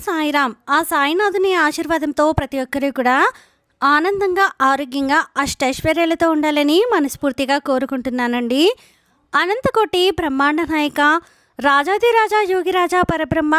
సాయిరామ్. ఆ సాయినాథుని ఆశీర్వాదంతో ప్రతి ఒక్కరు కూడా ఆనందంగా, ఆరోగ్యంగా, అష్టైశ్వర్యాలతో ఉండాలని మనస్ఫూర్తిగా కోరుకుంటున్నానండి. అనంతకోటి బ్రహ్మాండ నాయక, రాజాదిరాజా యోగిరాజా పరబ్రహ్మ,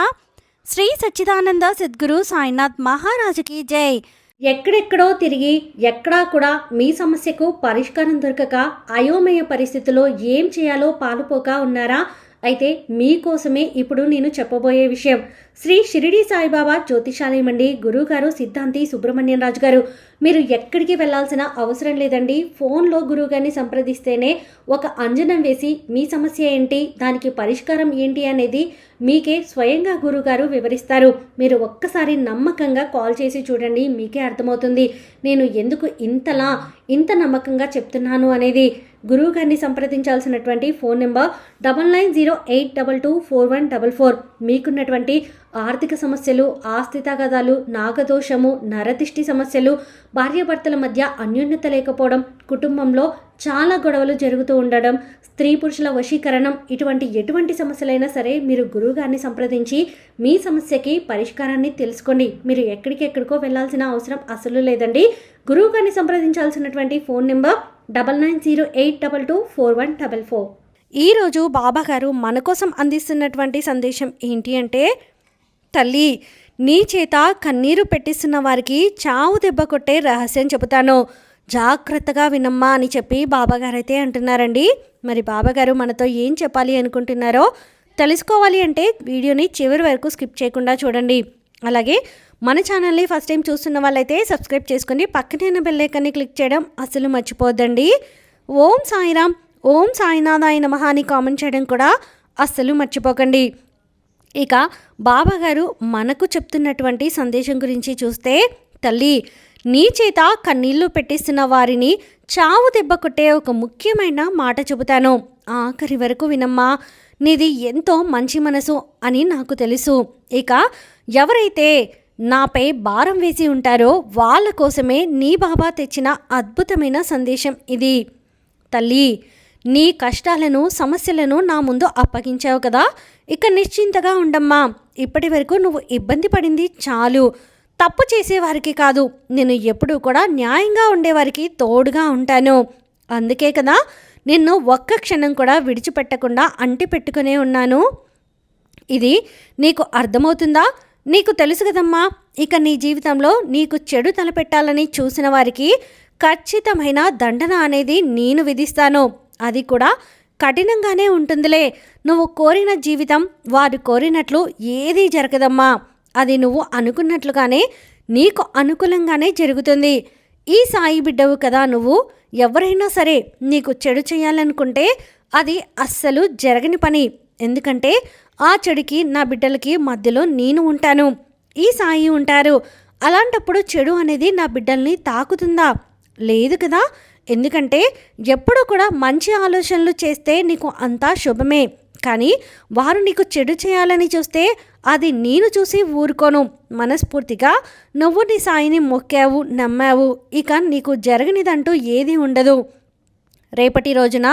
శ్రీ సచ్చిదానంద సద్గురు సాయినాథ్ మహారాజుకి జై. ఎక్కడెక్కడో తిరిగి ఎక్కడా కూడా మీ సమస్యకు పరిష్కారం దొరకక అయోమయ పరిస్థితిలో ఏం చేయాలో పాలుపోక ఉన్నారా? అయితే మీకోసమే ఇప్పుడు నేను చెప్పబోయే విషయం శ్రీ షిరిడి సాయిబాబా జ్యోతిషాలయం అండి. గురువుగారు సిద్ధాంతి సుబ్రహ్మణ్యం రాజు గారు. మీరు ఎక్కడికి వెళ్లాల్సిన అవసరం లేదండి. ఫోన్లో గురువుగారిని సంప్రదిస్తేనే ఒక అంజనం వేసి మీ సమస్య ఏంటి, దానికి పరిష్కారం ఏంటి అనేది మీకే స్వయంగా గురువుగారు వివరిస్తారు. మీరు ఒక్కసారి నమ్మకంగా కాల్ చేసి చూడండి, మీకే అర్థమవుతుంది నేను ఎందుకు ఇంత నమ్మకంగా చెప్తున్నాను అనేది. గురువు గారిని సంప్రదించాల్సినటువంటి ఫోన్ నెంబర్ 9908224144. మీకున్నటువంటి ఆర్థిక సమస్యలు, ఆస్తి తగాదాలు, నాగదోషము, నరదిష్టి సమస్యలు, భార్యాభర్తల మధ్య అన్యోన్యత లేకపోవడం, కుటుంబంలో చాలా గొడవలు జరుగుతూ ఉండడం, స్త్రీ పురుషుల వశీకరణం, ఎటువంటి సమస్యలైనా సరే మీరు గురువుగారిని సంప్రదించి మీ సమస్యకి పరిష్కారాన్ని తెలుసుకోండి. మీరు ఎక్కడికెక్కడికో వెళ్ళాల్సిన అవసరం అసలు లేదండి. గురువుగారిని సంప్రదించాల్సినటువంటి ఫోన్ నెంబర్ 9908224144. ఈరోజు బాబా గారు మన కోసం అందిస్తున్నటువంటి సందేశం ఏంటి అంటే, తల్లి నీ చేత కన్నీరు పెట్టిస్తున్న వారికి చావు దెబ్బ కొట్టే రహస్యం చెబుతాను, జాగ్రత్తగా వినమ్మా అని చెప్పి బాబాగారు అయితే అంటున్నారండి. మరి బాబాగారు మనతో ఏం చెప్పాలి అనుకుంటున్నారో తెలుసుకోవాలి అంటే వీడియోని చివరి వరకు స్కిప్ చేయకుండా చూడండి. అలాగే మన ఛానల్ని ఫస్ట్ టైం చూస్తున్న వాళ్ళైతే సబ్స్క్రైబ్ చేసుకుని పక్కనే ఉన్న బెల్ ఐకాన్ని క్లిక్ చేయడం అసలు మర్చిపోద్దండి. ఓం సాయిరామ్, ఓం సాయినాథాయ నమః అని కామెంట్ చేయడం కూడా అస్సలు మర్చిపోకండి. ఇక బాబాగారు మనకు చెప్తున్నటువంటి సందేశం గురించి చూస్తే, తల్లి నీ చేత కన్నీళ్లు పెట్టిస్తున్న వారిని చావు దెబ్బ కొట్టే ఒక ముఖ్యమైన మాట చెబుతాను, ఆఖరి వరకు వినమ్మా. నీది ఎంతో మంచి మనసు అని నాకు తెలుసు. ఇక ఎవరైతే నాపై భారం వేసి ఉంటారో వాళ్ళ కోసమే నీ బాబా తెచ్చిన అద్భుతమైన సందేశం ఇది. తల్లి నీ కష్టాలను, సమస్యలను నా ముందు అప్పగించావు కదా, ఇక నిశ్చింతగా ఉండమ్మా. ఇప్పటి వరకు నువ్వు ఇబ్బంది పడింది చాలు. తప్పు చేసేవారికి కాదు, నేను ఎప్పుడూ కూడా న్యాయంగా ఉండేవారికి తోడుగా ఉంటాను. అందుకే కదా నిన్ను ఒక్క క్షణం కూడా విడిచిపెట్టకుండా అంటి పెట్టుకునే ఉన్నాను. ఇది నీకు అర్థమవుతుందా? నీకు తెలుసు కదమ్మా, ఇక నీ జీవితంలో నీకు చెడు తలపెట్టాలని చూసిన వారికి ఖచ్చితమైన దండన అనేది నేను విధిస్తాను. అది కూడా కఠినంగానే ఉంటుందిలే. నువ్వు కోరిన జీవితం వారు కోరినట్లు ఏదీ జరగదమ్మా. అది నువ్వు అనుకున్నట్లుగానే నీకు అనుకూలంగానే జరుగుతుంది. ఈ సాయి బిడ్డవు కదా నువ్వు. ఎవరైనా సరే నీకు చెడు చేయాలనుకుంటే అది అస్సలు జరగని పని. ఎందుకంటే ఆ చెడుకి నా బిడ్డలకి మధ్యలో నేను ఉంటాను, ఈ సాయి ఉంటారు. అలాంటప్పుడు చెడు అనేది నా బిడ్డల్ని తాకుతుందా? లేదు కదా. ఎందుకంటే ఎప్పుడూ కూడా మంచి ఆలోచనలు చేస్తే నీకు అంతా శుభమే. కానీ వారు నీకు చెడు చేయాలని చూస్తే అది నేను చూసి ఊరుకోను. మనస్ఫూర్తిగా నువ్వు నీ సాయిని మొక్కావు, నమ్మావు, ఇక నీకు జరగనిదంటూ ఏదీ ఉండదు. రేపటి రోజున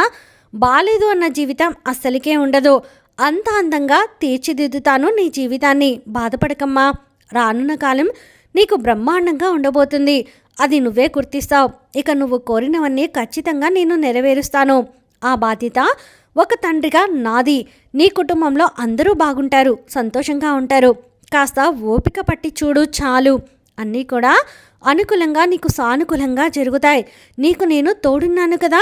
బాలేదు అన్న జీవితం అస్సలికే ఉండదు. అంత అందంగా తీర్చిదిద్దుతాను నీ జీవితాన్ని. బాధపడకమ్మా. రానున్న కాలం నీకు బ్రహ్మాండంగా ఉండబోతుంది. అది నువ్వే గుర్తిస్తావు. ఇక నువ్వు కోరినవన్నీ ఖచ్చితంగా నేను నెరవేరుస్తాను. ఆ బాధ్యత ఒక తండ్రిగా నాది. నీ కుటుంబంలో అందరూ బాగుంటారు, సంతోషంగా ఉంటారు. కాస్త ఓపిక పట్టి చూడు చాలు. అన్నీ కూడా అనుకూలంగా, నీకు సానుకూలంగా జరుగుతాయి. నీకు నేను తోడున్నాను కదా.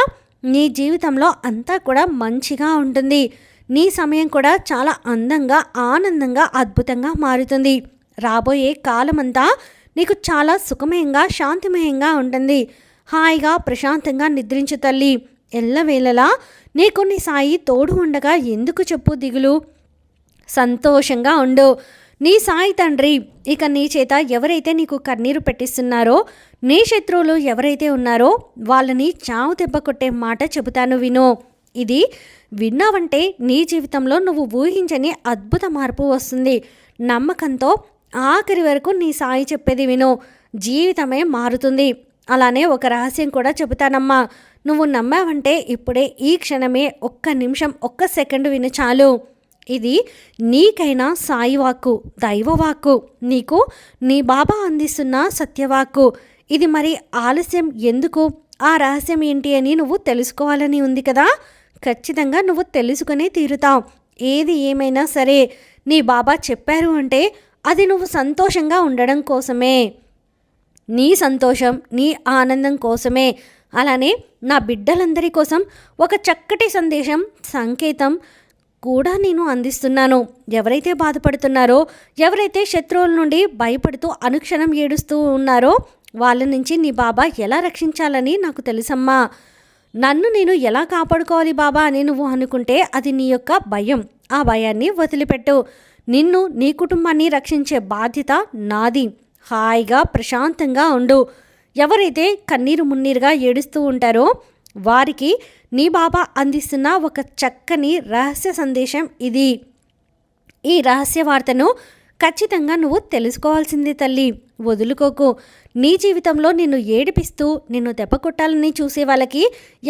నీ జీవితంలో అంతా కూడా మంచిగా ఉంటుంది. నీ సమయం కూడా చాలా అందంగా, ఆనందంగా, అద్భుతంగా మారుతుంది. రాబోయే కాలమంతా నీకు చాలా సుఖమయంగా, శాంతిమయంగా ఉంటుంది. హాయిగా ప్రశాంతంగా నిద్రించు తల్లి. ఎల్లవేళలా నీకు నీ సాయి తోడు ఉండగా ఎందుకు చెప్పు దిగులు. సంతోషంగా ఉండు. నీ సాయి తండ్రి ఇక నీ చేత ఎవరైతే నీకు కన్నీరు పెట్టిస్తున్నారో, నీ శత్రువులు ఎవరైతే ఉన్నారో వాళ్ళని చావు దెబ్బ కొట్టే మాట చెబుతాను విను. ఇది విన్నావంటే నీ జీవితంలో నువ్వు ఊహించని అద్భుత మార్పు వస్తుంది. నమ్మకంతో ఆఖరి వరకు నీ సాయి చెప్పేది విను, జీవితమే మారుతుంది. అలానే ఒక రహస్యం కూడా చెబుతానమ్మా. నువ్వు నమ్మావంటే ఇప్పుడే, ఈ క్షణమే, ఒక్క నిమిషం, ఒక్క సెకండ్ విను చాలు. ఇది నీకైనా సాయి వాక్కు, దైవవాక్కు, నీకు నీ బాబా అందిస్తున్న సత్యవాక్కు. ఇది మరి ఆలస్యం ఎందుకు? ఆ రహస్యం ఏంటి అని నువ్వు తెలుసుకోవాలని ఉంది కదా. ఖచ్చితంగా నువ్వు తెలుసుకునే తీరుతావు. ఏది ఏమైనా సరే నీ బాబా చెప్పారు అంటే అది నువ్వు సంతోషంగా ఉండడం కోసమే, నీ సంతోషం, నీ ఆనందం కోసమే. అలానే నా బిడ్డలందరి కోసం ఒక చక్కటి సందేశం, సంకేతం కూడా నేను అందిస్తున్నాను. ఎవరైతే బాధపడుతున్నారో, ఎవరైతే శత్రువుల నుండి భయపడుతూ అనుక్షణం ఏడుస్తూ ఉన్నారో వాళ్ళ నుంచి నీ బాబా ఎలా రక్షించాలని నాకు తెలుసమ్మా. నన్ను నేను ఎలా కాపాడుకోవాలి బాబా అని నువ్వు అనుకుంటే అది నీ యొక్క భయం. ఆ భయాన్ని వదిలిపెట్టు. నిన్ను, నీ కుటుంబాన్ని రక్షించే బాధ్యత నాది. హాయిగా ప్రశాంతంగా ఉండు. ఎవరైతే కన్నీరు మున్నీరుగా ఏడుస్తూ ఉంటారో వారికి నీ బాబా అందిస్తున్న ఒక చక్కని రహస్య సందేశం ఇది. ఈ రహస్య వార్తను ఖచ్చితంగా నువ్వు తెలుసుకోవాల్సిందే తల్లి. వదులుకోకు. నీ జీవితంలో నిన్ను ఏడిపిస్తూ నిన్ను దెబ్బ కొట్టాలని చూసే వాళ్ళకి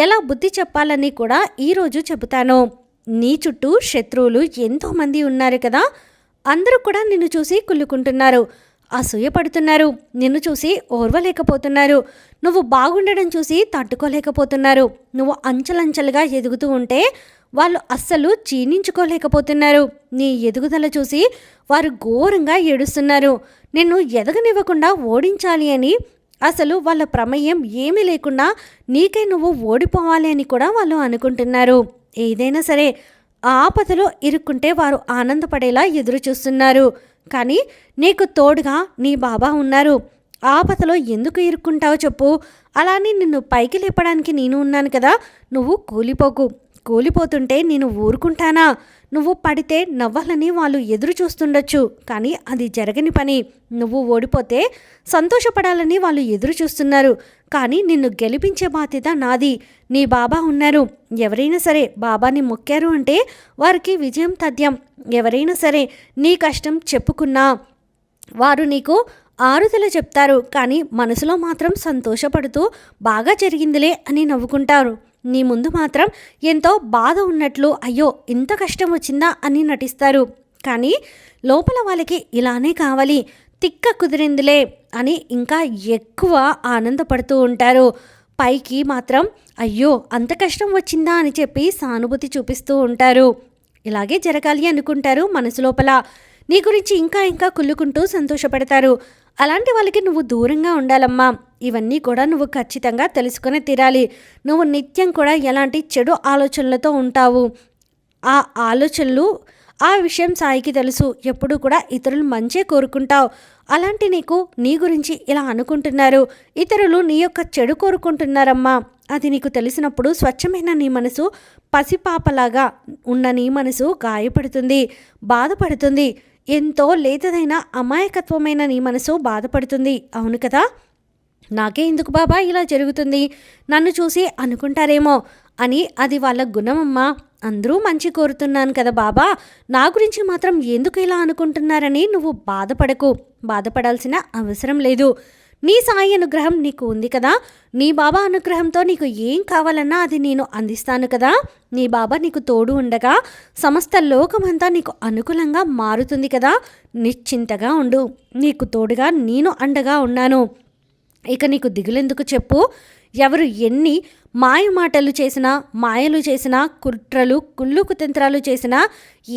ఎలా బుద్ధి చెప్పాలని కూడా ఈరోజు చెబుతాను. నీ చుట్టూ శత్రువులు ఎంతోమంది ఉన్నారు కదా. అందరూ కూడా నిన్ను చూసి కుళ్ళుకుంటున్నారు, అసూయపడుతున్నారు, నిన్ను చూసి ఓర్వలేకపోతున్నారు. నువ్వు బాగుండడం చూసి తట్టుకోలేకపోతున్నారు. నువ్వు అంచెలంచెలుగా ఎదుగుతూ ఉంటే వాళ్ళు అస్సలు జీర్ణించుకోలేకపోతున్నారు. నీ ఎదుగుదల చూసి వారు ఘోరంగా ఏడుస్తున్నారు. నిన్ను ఎదగనివ్వకుండా ఓడించాలి అని, అసలు వాళ్ళ ప్రమేయం ఏమీ లేకుండా నీకై నువ్వు ఓడిపోవాలి అని కూడా వాళ్ళు అనుకుంటున్నారు. ఏదైనా సరే ఆపదలో ఇరుక్కుంటే వారు ఆనందపడేలా ఎదురు చూస్తున్నారు. కానీ నీకు తోడుగా నీ బాబా ఉన్నారు. ఆపదలో ఎందుకు ఇరుక్కుంటావో చెప్పు. అలానే నిన్ను పైకి లేపడానికి నేను ఉన్నాను కదా. నువ్వు కూలిపోకు. కూలిపోతుంటే నేను ఊరుకుంటానా? నువ్వు పడితే నవ్వాలని వాళ్ళు ఎదురు చూస్తుండొచ్చు, కానీ అది జరగని పని. నువ్వు ఓడిపోతే సంతోషపడాలని వాళ్ళు ఎదురు చూస్తున్నారు, కానీ నిన్ను గెలిపించే బాధ్యత నాది. నీ బాబా ఉన్నారు. ఎవరైనా సరే బాబాని మొక్కారు అంటే వారికి విజయం తథ్యం. ఎవరైనా సరే నీ కష్టం చెప్పుకున్నా వారు నీకు ఆరుదల చెప్తారు, కానీ మనసులో మాత్రం సంతోషపడుతూ బాగా జరిగిందిలే అని నవ్వుకుంటారు. నీ ముందు మాత్రం ఎంతో బాధ ఉన్నట్లు, అయ్యో ఇంత కష్టం వచ్చిందా అని నటిస్తారు. కానీ లోపల వాళ్ళకి ఇలానే కావాలి, తిక్క కుదిరిందిలే అని ఇంకా ఎక్కువ ఆనందపడుతూ ఉంటారు. పైకి మాత్రం అయ్యో అంత కష్టం వచ్చిందా అని చెప్పి సానుభూతి చూపిస్తూ ఉంటారు. ఇలాగే జరగాలి అనుకుంటారు మనసు లోపల. నీ గురించి ఇంకా ఇంకా కుళ్ళుకుంటూ సంతోషపడతారు. అలాంటి వాళ్ళకి నువ్వు దూరంగా ఉండాలమ్మా. ఇవన్నీ కూడా నువ్వు ఖచ్చితంగా తెలుసుకొని తీరాలి. నువ్వు నిత్యం కూడా ఎలాంటి చెడు ఆలోచనలతో ఉంటావు, ఆ ఆలోచనలు, ఆ విషయం సాయికి తెలుసు. ఎప్పుడు కూడా ఇతరులు మంచే కోరుకుంటావు. అలాంటి నీకు నీ గురించి ఇలా అనుకుంటున్నారు, ఇతరులు నీ యొక్క చెడు కోరుకుంటున్నారమ్మా. అది నీకు తెలిసినప్పుడు స్వచ్ఛమైన నీ మనసు, పసిపాపలాగా ఉన్న నీ మనసు గాయపడుతుంది, బాధపడుతుంది. ఎంతో లేతదైన అమాయకత్వమైన నీ మనసు బాధపడుతుంది. అవును కదా. నాకే ఎందుకు బాబా ఇలా జరుగుతుంది, నన్ను చూసి అనుకుంటారేమో అని. అది వాళ్ళ గుణమమ్మా. అందరూ మంచి కోరుతున్నాను కదా బాబా, నా గురించి మాత్రం ఎందుకు ఇలా అనుకుంటున్నారని నువ్వు బాధపడకు. బాధపడాల్సిన అవసరం లేదు. నీ సాయి అనుగ్రహం నీకు ఉంది కదా. నీ బాబా అనుగ్రహంతో నీకు ఏం కావాలన్నా అది నేను అందిస్తాను కదా. నీ బాబా నీకు తోడు ఉండగా సమస్త లోకమంతా నీకు అనుకూలంగా మారుతుంది కదా. నిశ్చింతగా ఉండు. నీకు తోడుగా నేను అండగా ఉన్నాను. ఇక నీకు దిగులెందుకు చెప్పు. ఎవరు ఎన్ని మాయ మాటలు చేసినా, మాయలు చేసినా, కుట్రలు కుళ్ళు కుతంత్రాలు చేసినా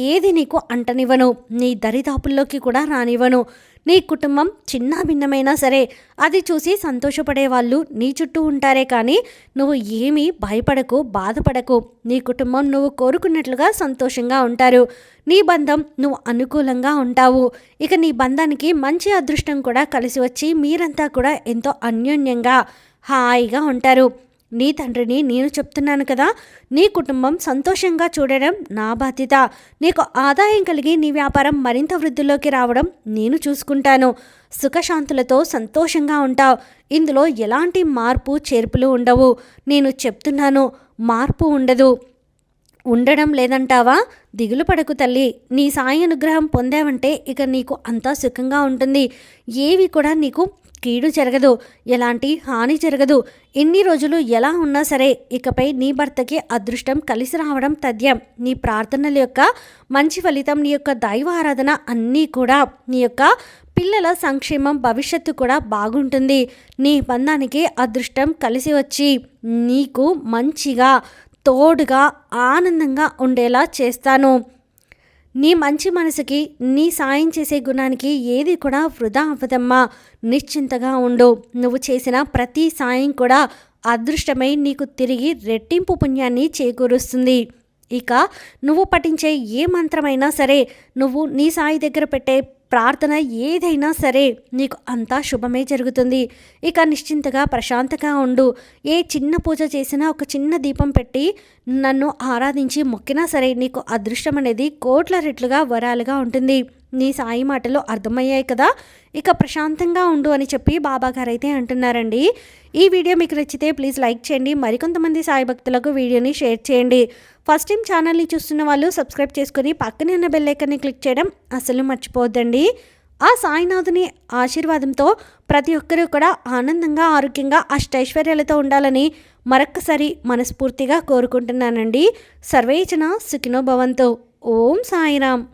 ఏది నీకు అంటనివ్వను. నీ దరిదాపుల్లోకి కూడా రానివ్వను. నీ కుటుంబం చిన్న భిన్నమైనా సరే అది చూసి సంతోషపడే వాళ్ళు నీ చుట్టూ ఉంటారే, కానీ నువ్వు ఏమీ భయపడకు, బాధపడకు. నీ కుటుంబం నువ్వు కోరుకున్నట్లుగా సంతోషంగా ఉంటారు. నీ బంధం నువ్వు అనుకూలంగా ఉంటావు. ఇక నీ బంధానికి మంచి అదృష్టం కూడా కలిసి వచ్చి మీరంతా కూడా ఎంతో అన్యోన్యంగా హాయిగా ఉంటారు. నీ తండ్రిని నేను చెప్తున్నాను కదా. నీ కుటుంబం సంతోషంగా చూడడం నా బాధ్యత. నీకు ఆదాయం కలిగి నీ వ్యాపారం మరింత వృద్ధిలోకి రావడం నేను చూసుకుంటాను. సుఖశాంతులతో సంతోషంగా ఉంటావు. ఇందులో ఎలాంటి మార్పు చేర్పులు ఉండవు. నేను చెప్తున్నాను, మార్పు ఉండదు. ఉండడం లేదంటావా? దిగులు పడకు తల్లి. నీ సాయి అనుగ్రహం పొందావంటే ఇక నీకు అంతా సుఖంగా ఉంటుంది. ఏవి కూడా నీకు కీడు జరగదు, ఎలాంటి హాని జరగదు. ఇన్ని రోజులు ఎలా ఉన్నా సరే ఇకపై నీ భర్తకి అదృష్టం కలిసి రావడం తథ్యం. నీ ప్రార్థనల యొక్క మంచి ఫలితం, నీ యొక్క దైవ ఆరాధన అన్నీ కూడా నీ యొక్క పిల్లల సంక్షేమం, భవిష్యత్తు కూడా బాగుంటుంది. నీ బంధానికి అదృష్టం కలిసి వచ్చి నీకు మంచిగా తోడుగా ఆనందంగా ఉండేలా చేస్తాను. నీ మంచి మనసుకి, నీ సాయం చేసే గుణానికి ఏది కూడా వృధా అవ్వదమ్మా. నిశ్చింతగా ఉండు. నువ్వు చేసిన ప్రతి సాయం కూడా అదృష్టమై నీకు తిరిగి రెట్టింపు పుణ్యాన్ని చేకూరుస్తుంది. ఇక నువ్వు పఠించే ఏ మంత్రమైనా సరే, నువ్వు నీ సాయి దగ్గర పెట్టే ప్రార్థన ఏదైనా సరే నీకు అంతా శుభమే జరుగుతుంది. ఇక నిశ్చింతగా ప్రశాంతంగా ఉండు. ఏ చిన్న పూజ చేసినా ఒక చిన్న దీపం పెట్టి నన్ను ఆరాధించి మొక్కినా సరే నీకు అదృష్టం అనేది కోట్ల రెట్లుగా వరాలుగా ఉంటుంది. నీ సాయి మాటలు అర్థమయ్యాయి కదా. ఇక ప్రశాంతంగా ఉండు అని చెప్పి బాబాగారు అయితే అంటున్నారండి. ఈ వీడియో మీకు నచ్చితే ప్లీజ్ లైక్ చేయండి. మరికొంతమంది సాయి భక్తులకు వీడియోని షేర్ చేయండి. ఫస్ట్ టైం ఛానల్ని చూస్తున్న వాళ్ళు సబ్స్క్రైబ్ చేసుకొని పక్కనే ఉన్న బెల్ ఐకాన్ని క్లిక్ చేయడం అసలు మర్చిపోవద్దండి. ఆ సాయినాథుని ఆశీర్వాదంతో ప్రతి ఒక్కరూ కూడా ఆనందంగా, ఆరోగ్యంగా, అష్టైశ్వర్యాలతో ఉండాలని మరొక్కసారి మనస్ఫూర్తిగా కోరుకుంటున్నానండి. సర్వేజన సుఖినో భవంతు. ఓం సాయిరామ్.